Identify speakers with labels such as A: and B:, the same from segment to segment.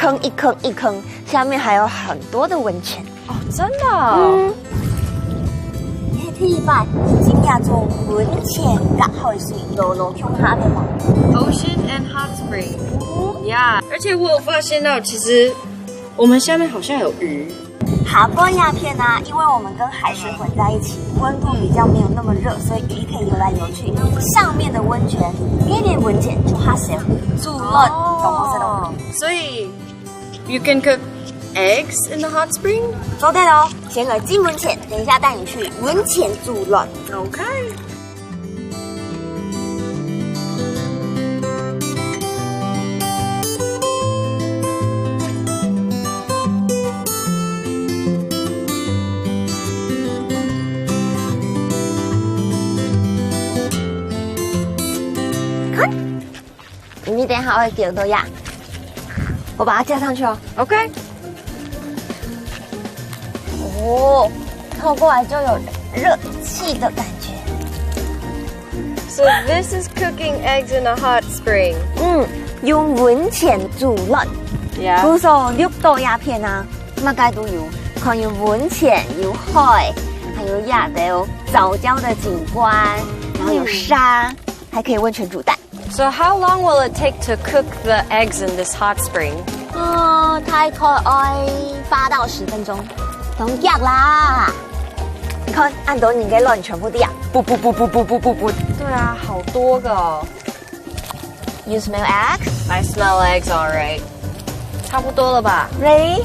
A: 坑一坑一坑，下面还有很多的温泉。
B: 哦，真的哦。
A: 呢個地方已經有做温泉กับ海水流落向下的嘛。
B: Ocean and hot spring。Yeah，而且我有发现到，其实我们下面好像有鱼。
A: 下半鸦片呢，因为我们跟海水混在一起，温度比较没有那么热，所以鱼可以游来游去。上面的温泉，呢啲温泉就下少煮熱，懂我知道。
B: 所以 you can cook eggs in the hot spring。
A: 做对了哦，先来进温泉，等一下带你去温泉煮熱。
B: OK。
A: 你等一下会丢的呀，我把它加上去哦。
B: OK。
A: 哦，透过来就有热气的感觉。
B: So this is cooking eggs in a hot spring。
A: 用温泉煮熱。
B: Yeah。
A: 古時綠島鴉片啊，乜街都有，看有温泉，有海，还有亚洲早礁的景觀，然後有沙，還可以温泉煮蛋。
B: So how long will it take to cook the eggs in this hot spring？
A: 大概8到10分鐘，懂夾啦。你看，按到你給亂全部啲啊，不，
B: 对啊，好多个哦。
A: You smell eggs?
B: I smell eggs, all right。差不多了吧
A: Ready?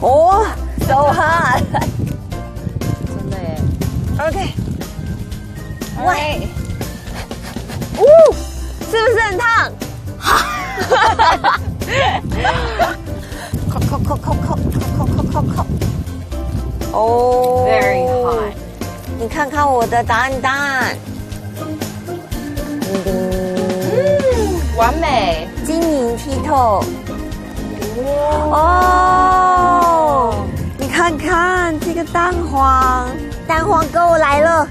A: 哦 ，so hot。
B: 真的耶。
A: OK。
B: 喂，
A: 是不是很烫？扣。哦
B: Very hot。
A: 你看看我的蛋，
B: 完美，
A: 晶莹剔透。哦，你看看这个蛋黄够来了。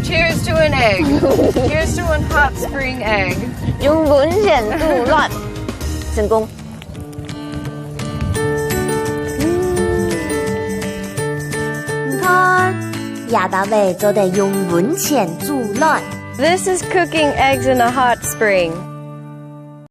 B: Cheers to an egg。Cheers to a hot spring egg。
A: 用温泉煮熱，成功。你看，亞達味就得用温泉煮熱。
B: This is cooking eggs in a hot spring。